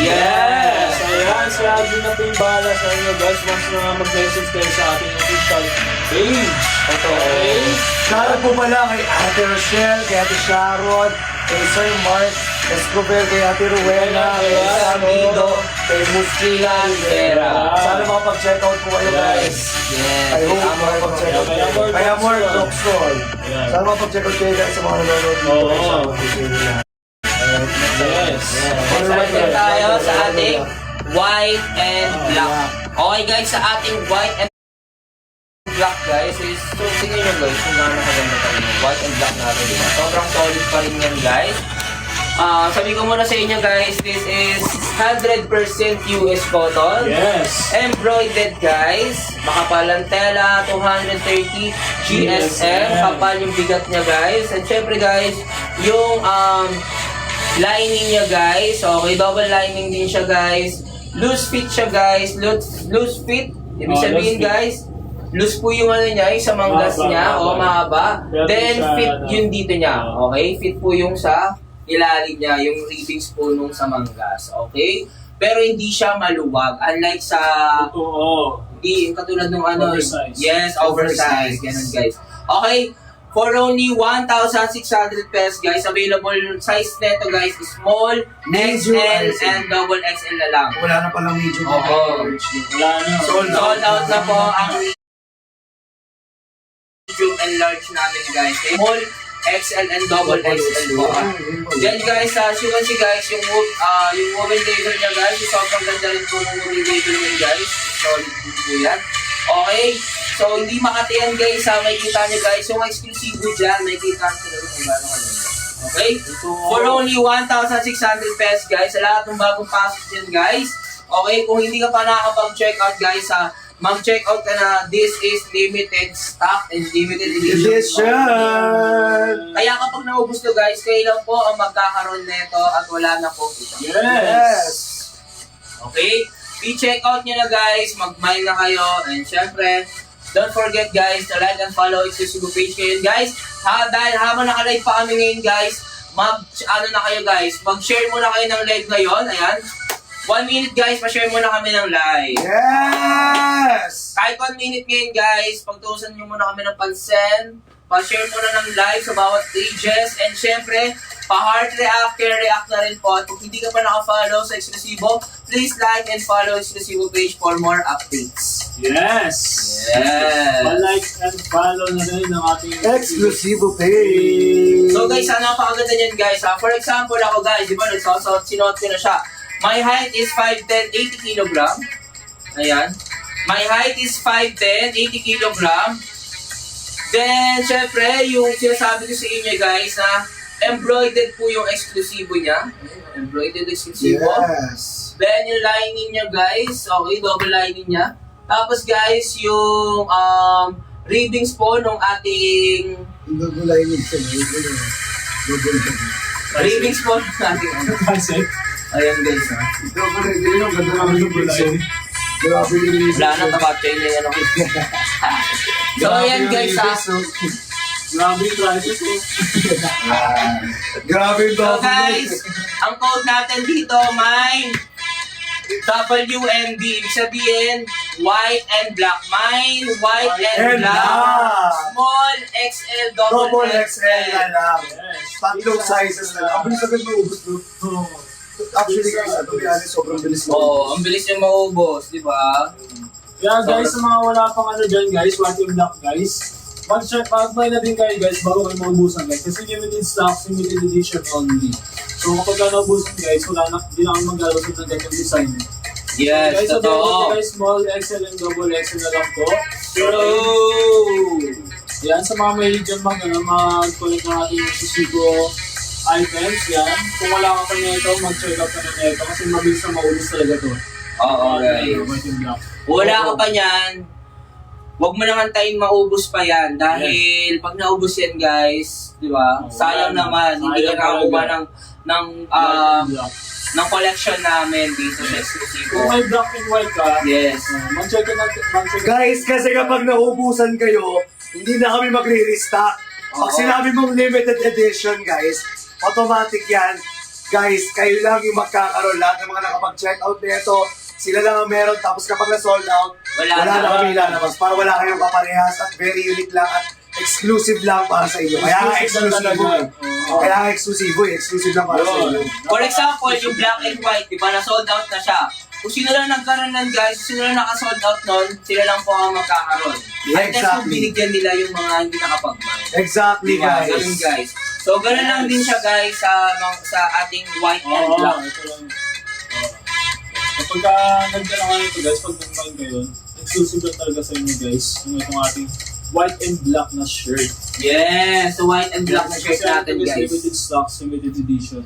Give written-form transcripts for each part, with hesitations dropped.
Yes! Ayan, si Alvin na po yung bahala sa inyo guys. Once na mag-message kayo sa ating official page. Okay? Shoutout po pala kay Ate Rochelle, kay Ate Sharon, kay Sir Mark Escobar, kay Ate Rowena, kay Sam Lido, kay Muskila Rivera. Sana makapag-check out po kayo guys. Yes. I hope makapag-check out kayo. Kaya more Rockstall. Sana makapag-check out kayo guys sa mga nanonood dito. Yes. Excited tayo sa ating white and black. Okay guys, sa ating white and black guys is, so tingnan nyo guys kung gaano kaganda tayo ng white and black natin, diba? Sobrang solid pa rin yan guys. Sabi ko muna sa inyo guys, this is 100% US cotton. Yes. Embroidered guys, makapalang tela, 230 GSM, kapal yung bigat niya guys. And syempre guys, yung lining niya guys, okay, double lining din siya guys. Loose fit siya guys, loose fit. Ibig sabihin guys, loose po yung ano niya, yung sa manggas niya, o mahaba. Then fit yung dito niya, okay? Fit po yung sa ilalim niya, yung ribbings po nung sa manggas, okay? Pero hindi siya maluwag, unlike sa hindi yung katulad ng ano, Oversize. yes, oversize, ganun guys. Okay, for only 1,600 pesos guys, available size neto guys, small, XL, and double XL na lang. Wala na palang medium. Oo. Wala na. Sold out na po ang medium and large namin guys. Small, XL, and double XL po. Then guys, as you can see guys, yung woven label niya guys, yung sobrang ganda rin po ng woven label niya guys. Solid po yan. Okay, so hindi makatiyan guys, makikita niyo guys, yung exclusive dyan, makikita niyo kung gano'n kanina. Okay? For only 1,600 pesos guys, sa lahat ng bagong pasok dyan guys. Okay, kung hindi ka pa nakakapag-check out guys, mag-check out ka na, this is limited stock and limited edition. Kaya kapag naubos to guys, kayo lang po ang magkakaroon nito at wala na po ito. Yes. Okay? I-check out nyo na guys, mag-mine na kayo, and syempre, don't forget guys, to like and follow exclusive page kayo guys. Dahil habang naka-live pa kami ngayon guys, mag-share muna kayo ng live ngayon, ayan. 1 minute guys, pa-share muna kami ng live. Yes! Kahit 1 minute ngayon guys, pagtuusan nyo muna kami ng pansin, pa-share muna ng live sa bawat pages, and syempre, pa-heart react, care react na rin po. At kung hindi ka pa naka-follow sa Exclusivo, please like and follow Exclusivo page for more updates. Yes. Yes. Pa-like and follow na rin ng ating Exclusivo page! So guys, napakaganda niyan guys. For example ako guys, di ba, sinuot ko na siya. My height is 5'10", 80 kg. Ayan. My height is 5'10", 80 kg. Then, syempre, yung sinasabi ko sa inyo guys na embroidered po yung exclusivo niya. Embroidered exclusivo. Yes! Then, yung lining niya guys, okay, double lining niya. Tapos guys, yung ribbings po nung ating Double lining sa ribbings po nung ating Kasi, ayan guys, Double lining yung ganda naman yung pulso. Grabe yung wala na, tapat-chain na yan. So, ayan guys, grabe yung prices ko. Grabe yung So guys, ang code natin dito, mine WND. Ibig sabihin, white and black. Mine, white and black. Small, XL, double XL. na lang. Yes. Tatlong sizes na lang. Ang bilis agad maubos, bro. Actually guys, to be honest, sobrang bilis mo. Oo, ang bilis yung maubos, di ba? Kaya guys, sa mga wala pang ano dyan guys, white and black guys, mag-buy na din kayo guys bago kayo maubusan guys. Kasi limited stocks, limited edition only. So kapag naubusan guys, hindi na kami maglalabas ng ganyang design. Yes, Guys, so totoo. guys, small XL and double XL na lang po. True! Yan, sa mga may dyan mag-collect ng ating Exclusivo items, yan. Kung wala ka pa nito, mag-check out ka na nito kasi mabilis na maubos talaga to. Oo, guys. White and black. Wala ka pa niyan, huwag mo nang antayin maubos pa yan dahil pag naubos yan guys, di ba? Sayang naman, hindi ka nakakuha ng collection namin dito sa Exclusivo. Kung may black and white ka, Yes. mag-check ka mag-check. Guys, kasi kapag naubusan kayo, hindi na kami magre-restock. Pag Oo. sinabi mong limited edition, guys, automatic yan. guys, kayo lang yung magkakaroon. Lahat ng mga nakapag-check out nito, sila lang ang meron. Tapos kapag na-sold out, wala na kami lalabas. Para wala kayong kaparehas at very unique lang at exclusive lang para sa inyo. Kaya nga exclusive eh. Kaya nga exclusive lang para sa inyo. For example, yung black and white, di ba, na-sold out na siya. Kung sino lang nagkaroon nun, guys, kung sino lang naka-sold out nun, sila lang po ang magkakaroon. Yeah, Unless exactly. kung binigyan nila yung mga hindi nakapag-buy. Exactly, Diba? guys. Ganun, guys. So, ganun lang din siya, guys, sa ating white and Oo, black. ito lang. Kapag nagdala nga nito guys, pag nag-find kayo, exclusive lang talaga sa inyo guys, yung itong ating white and black na shirt. Yes, so white and black na shirt natin, Kasi guys. limited stocks, limited edition.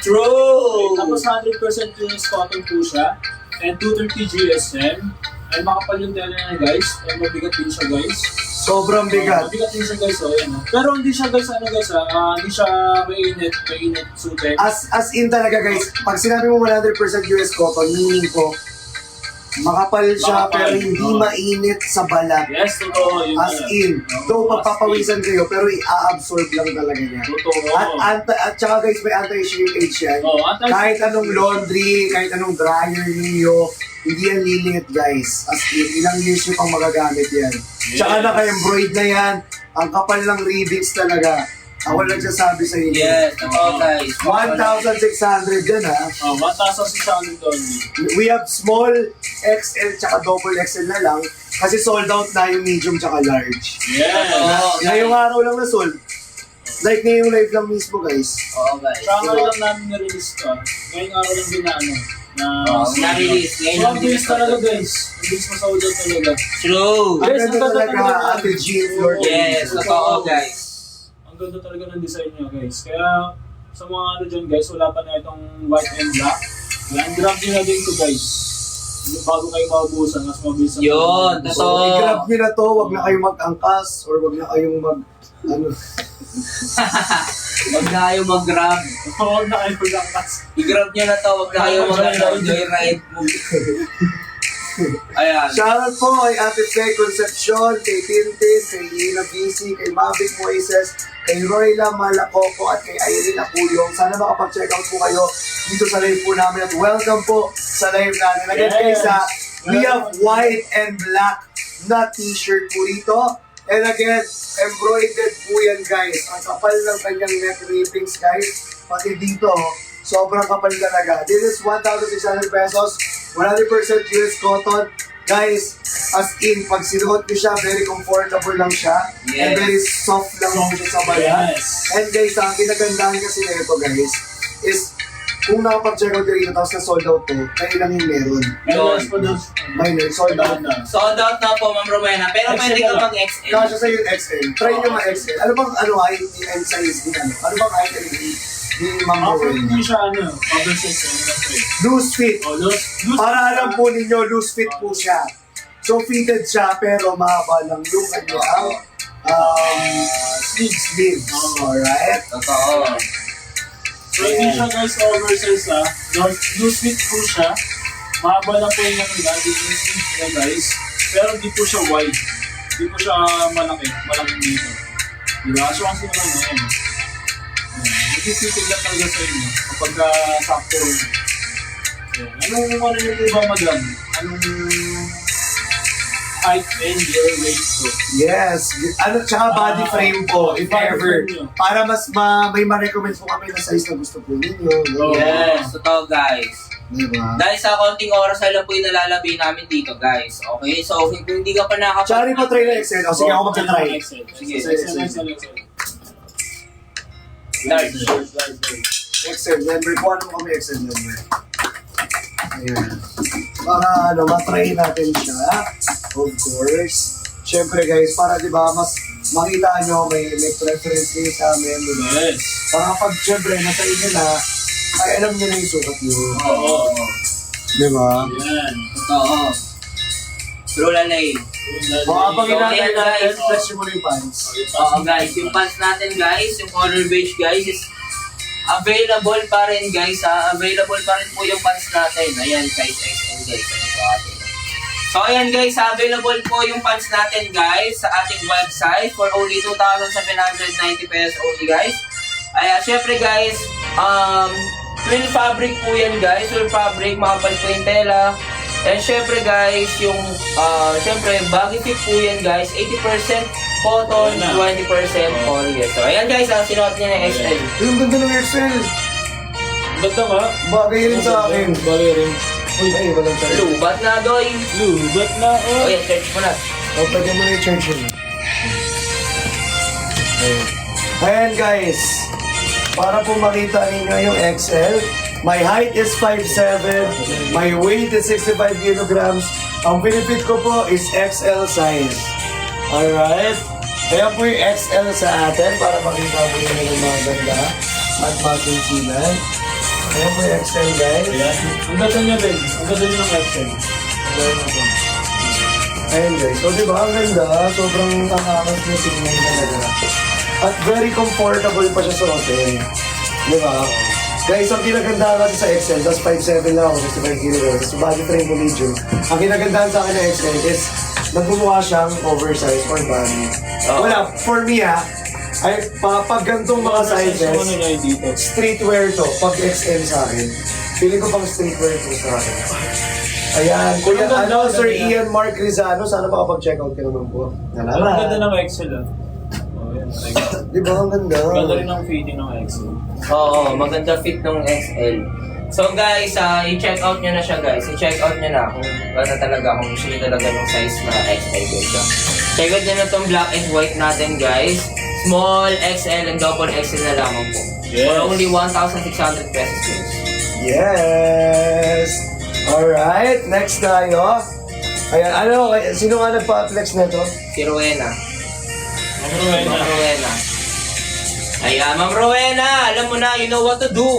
True! Tapos 100% US cotton po siya, and 230 GSM, and makapal yung tela na guys, and mabigat din siya guys. Sobrang bigat. Mabigat din siya guys, so yan. Pero hindi siya guys, hindi siya mainit suited. As in talaga guys, pag sinabi mo 100% US cotton, meaning ko, makapal siya Makapal, pero hindi oo. mainit sa balat. Yes, totoo. Yun As yan. in, though Oo, pagpapawisan kayo, pero i-absorb lang talaga niya. Totoo. At saka guys, may anti-shrinkage yan. Oo, Kahit anong laundry, kahit anong dryer niyo, hindi yan lilit guys. As in, ilang years nyo pang magagamit yan. Tsaka Yes. naka-embroid na yan. Ang kapal ng ribbons talaga. Ako nagsasabi sa inyo. Yes, totoo, guys. 1,600 yan ha. 1,600 only. We have small XL tsaka double XL na lang kasi sold out na yung medium tsaka large. Yes. Oo, Ngayong araw lang na sold. Like ngayong live lang mismo guys. Oo, guys. Tsaka ngayon lang namin na-release to. Ngayong araw lang din na Na-release. Ngayon So, lang ang bilis din talaga guys. Ang bilis masold out talaga. True! Ang Yes, ganda ang ganda talaga talaga. Ate Jean Lord. Yes, totoo, guys. Ang ganda talaga ng design niya guys. Kaya sa mga ano dyan guys, wala pa na itong white and black. Yan, grab nyo na din to guys. Bago kayo maubusan, mas mabilis ang Yun, So, totoo. i-grab nyo na to, wag na kayong mag-angkas or wag na kayong ano. Huwag na kayo mag-grab. Huwag na kayo magangkas. I-grab nyo na to. Huwag na kayo mag-joyride mo. Ayan. Shoutout po kay Ate Faye Concepcion, kay Tintin, kay Lina BC, kay Mavic Moises, kay Royla Malacoco at kay Irene Apuyong. Sana makapag-check out po kayo dito sa live po namin at welcome po sa live namin. Again Yes. guys, we have white and black na t-shirt po dito. And again, embroidered po yan guys. Ang kapal ng kanyang neck rippings guys. Pati dito, sobrang kapal talaga. This is 1,600 pesos. 100% US cotton. Guys, as in, pag sinuot nyo siya, very comfortable lang siya. And Yes. very soft lang siya sa bayan. Yes. And guys, ang kinagandahan kasi nito guys, is kung nakapag-check out kayo tapos na-sold out to, kayo lang yung meron. Yes, pa doon. Minor, sold out na. Sold out na po, Ma'am Rowena. Pero pwede ka mag-XL. Kasya sa yung XL. Try nyo ma-XL. Ano bang height ni and size ni ano? Ano bang height ni Ma'am Ako Rowena? hindi siya oversize. Ano lang po eh. Loose fit. Loose. Para alam po ninyo, loose fit po siya. So fitted siya pero mahaba lang yung kanyang sleeves. Alright? Totoo. So hindi siya guys oversize Loose fit po siya. Mahaba lang po yung sleeves niya guys. Pero hindi po siya wide. Hindi po siya malaki. Malaking dito. Diba? So kasi naman ngayon. Nagsisikig lang talaga sa inyo. Kapag sakto. Anong ano yung iba madam? Anong height and your weight ko? Yes. Ano, tsaka body frame po, if body ever. frame nyo. Para mas may ma-recommend po kami na size na gusto po ninyo. Yes, totoo, guys. Diba? Dahil sa konting oras na lang po yung nalalabi namin dito, guys. Okay? So, kung hindi ka pa nakapag... Tsaka rin po try na XL. O sige, ako magta-try. Sige, Sige. Large. XL member. Kung ano kami XL member. Ayan. Para ano, matry natin siya. Of course. Siyempre guys, para diba, mas makita nyo, may preference kayo sa amin. Diba? Yes. Para pag siyempre, nasa inyo na, ay alam nyo na yung sukat nyo. Oo. Diba? Yan. Totoo. True lalay. Mga pag So, inatay ayan, natin, guys. press nyo muna yung pants. Oo, guys. Yung pants natin, guys, yung color beige, guys, is available pa rin, guys, ha? Available pa rin po yung pants natin. Ayan, size XL, guys. Ano po atin? So, ayan, guys, available po yung pants natin, guys, sa ating website for only 2,790 pesos only, guys. Ayan, syempre, guys, Twill fabric po yan guys. Twill fabric, makapal po yung tela. And syempre guys, yung syempre baggy fit po yan guys. 80% cotton, 20% polyester. Ayan guys, sinuot niya ng XL. Yung ganda ng XL. Ganda nga. Bagay rin sa akin. Bagay rin. Uy, ay, walang charge. Lubat na doy. Lubat na. O yan, search mo na. O, pwede mo na i-charge yun. Ayan guys. Para po makita ninyo yung XL, my height is 5'7", my weight is 65 kilograms. Ang pinipit ko po is XL size. Alright? Ayan po yung XL sa atin para makita po nyo yung mga ganda at masinsinan. Ayan po yung XL guys. Ayan. Ang ganda niya, Ben. Ang ganda niya ng XL. Ayan guys. So diba ang ganda? Sobrang angas niya tingnan talaga. At very comfortable pa siya sa hotel. Diba? Guys, ang kinagandahan kasi sa XL, tapos 5'7 lang ako, 65 kilograms, tapos body frame ko medium. Ang kinagandahan sa akin ng XL is, nagmumukha siyang oversized or body. Wala, for me ay pag gantong mga sizes, Ano niya dito? streetwear to, pag XL sa akin. Feeling ko pang streetwear to sa akin. Ayan, Kuya, Ang ganda, Sir ganda. Ian Mark Rizano, sana makapag-check out ka naman po. Ang ganda ng XL ah. Oh, yan. Di ba ang ganda? Ganda rin ang fitting ng XL. Oo, maganda fit ng XL. So guys, i-check out nyo na siya guys. I-check out nyo na kung ano talaga, kung gusto nyo talaga ng size na XL guys. Check out nyo na itong black and white natin guys. Small, XL, and double XL na lamang po. Yes. For only 1,600 pesos guys. Yes! Alright, next tayo. Ayan, ano, sino nga nagpa-flex na to? Si Rowena. Ang Rowena. Ma'am Rowena. Ayan, Ma'am Rowena, alam mo na, you know what to do.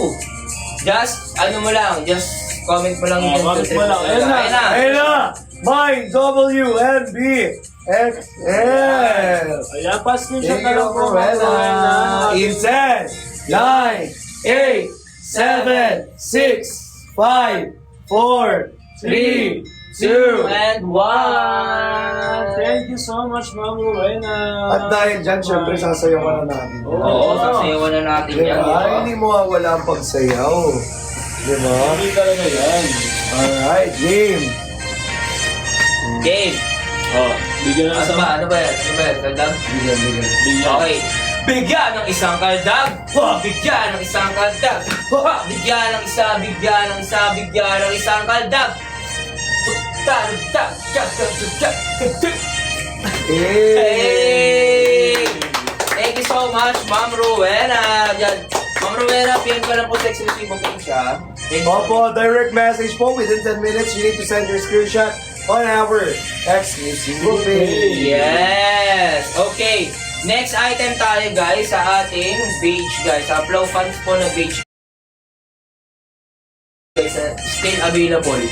Just, ano mo lang, just comment mo lang yung comment mo lang. Ayan na. Ayun na! My WNB XL! Ayan, pa-screenshot na Thank lang you, po. Rowena! In 10, 9, 8, 7, 6, 5, 4, 3, 2, and 1. Thank you so much, Ma'am Rowena. At dahil dyan, syempre, sasayaw ka na natin. Oo, sasayawan na natin yan. Diba? Hindi mo wala ang pagsayaw. Diba? Hindi talaga yan. Alright, game. Game. Oh, bigyan na Ano sa... ba? Ano ba yan? Ano ba yan? Kaldag? Bigyan. Bigyan. Okay. Bigyan ng isang kaldag. Bigyan ng isang kaldag. Bigyan ng isa, bigyan ng isa, bigyan ng isang kaldag. Hey! Thank you so much, Ma'am Rowena. Ma'am Rowena, PM ka lang po sa exclusive page ha. Thank you. Opo, direct message po. Within 10 minutes, you need to send your screenshot on our exclusive page. Yes! Okay. Next item tayo guys sa ating page guys. Sa Flow Fans po na page guys. Still available.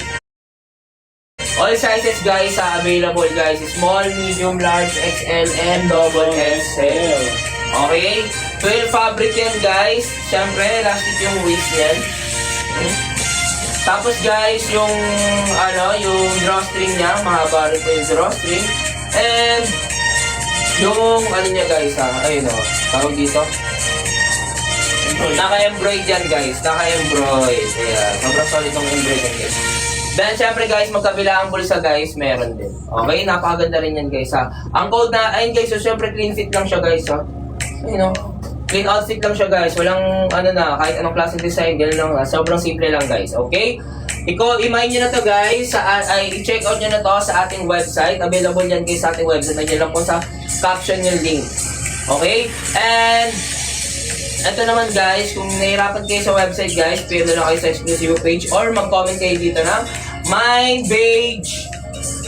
All sizes guys are available guys. Small, medium, large, XL, and double XL. Okay? 12 fabric yan guys. Siyempre, elastic yung waist yan. Tapos guys, yung yung drawstring niya, mahaba rin po yung drawstring. And yung niya guys ayun tawag dito. Naka-embroid yan guys, naka-embroid. Ayan, sobrang solid ng embroid yan guys. Then syempre guys, magkabilang bulsa guys, meron din. Okay, napakaganda rin yan guys Ang code na, ayun guys, so syempre clean fit lang siya guys Ayun clean outfit lang siya guys, walang kahit anong klaseng design, gano'n lang sobrang simple lang guys, okay? I-main nyo na to guys, i-check out nyo na to sa ating website. Available yan guys sa ating website. Nandiyan lang po sa caption yung link. Okay? And ito naman guys, kung nahirapan kayo sa website guys, PM na lang kayo sa exclusive page or mag-comment kayo dito ng my page.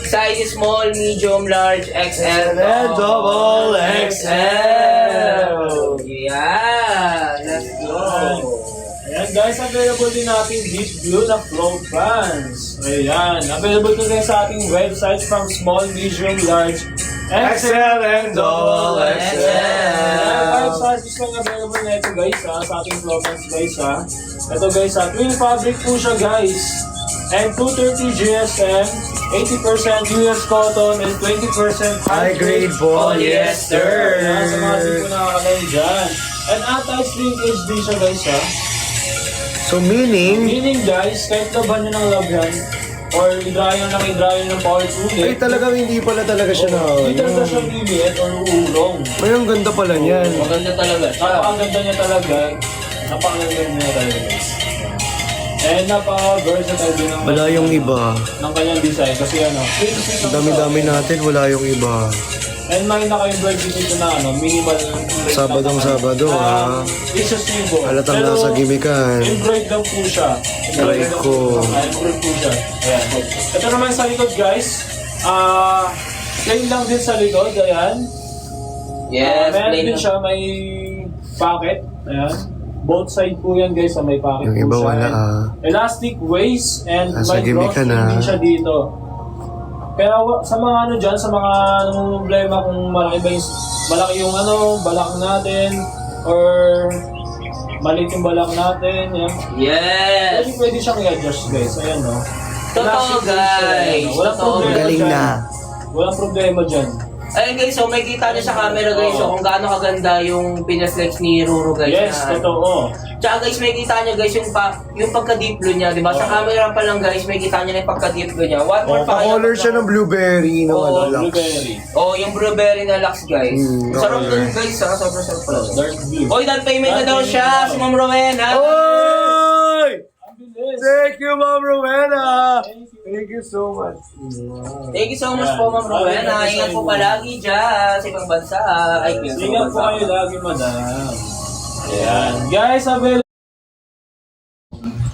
Size small, medium, large, XL, And double XL. Yeah, let's go. Ayan guys, available din natin deep blue na flow pants. Ayan, available din guys sa ating website from small, medium, large, XL and double XL. Ayan, 5 sizes lang available na ito guys sa ating flow pants guys Ito guys twin fabric po siya guys. And 230 GSM, 80% US cotton, and 20% High-grade polyester. Ayan, sa mga hindi ko nakakalain dyan. And anti-shrinkage din siya guys So meaning, Meaning guys, kahit laban nyo ng love yan, or i-dry ng parts ay ulit, talagang hindi pala talaga siya na. hindi talaga siya limit or uulong. Ay, ang ganda pala niyan. Maganda talaga siya. Napakaganda niya talaga. Napakaganda niya talaga guys. And napaka-versatile din ng, Wala yung iba. ng kanyang design. Kasi ano, Ang dami-dami natin, wala yung iba. and may naka-embroidery dito na minimal Sabadong-Sabado, It's a symbol. Halatang Pero, nasa gimikan. embroidered lang po siya. Try ko. Embroidered po siya. Ayan. Ito naman sa likod guys. Plain lang din sa likod. Ayan. Yes, Meron plain din lang. siya, may pocket. Ayan. Both side po yan guys, may pocket Yung po iba siya. wala, Elastic waist and Nasa may gimikan, drawstring din siya dito. Pero sa mga ano dyan, sa mga problema kung malaki yung balak natin or maliit yung balak natin, yan. Yes! Pwede siyang i-adjust guys, ayan no. Totoo, Elastic waist siya, guys. ayan, no? Walang Totoo. problema Galing dyan. na. Walang problema dyan. Ayun guys, so may kita nyo sa camera guys, so kung gaano kaganda yung pinaslex ni Ruru guys. Yes, na- totoo. Tsaka guys, may kita nyo guys yung pagka-deep blue niya, di ba? Sa camera pa lang guys, may kita nyo na yung pagka-deep blue niya. One more pa kayo. Pa-color siya ng blueberry ng Oo, ano, lux. Blueberry. Oh, yung blueberry na lux guys. Sarap okay. dun guys, sobrang sarap pala. Dark blue. Oy, down payment na daw siya, si Ma'am Rowena. Oy! Ang bilis. Thank you, Ma'am Rowena! Thank you so much. Thank you so much po, Ma'am Rowena. Ingat po palagi dyan sa ibang bansa. Ay, Ingat po kayo lagi, madam. Ayan. Guys, available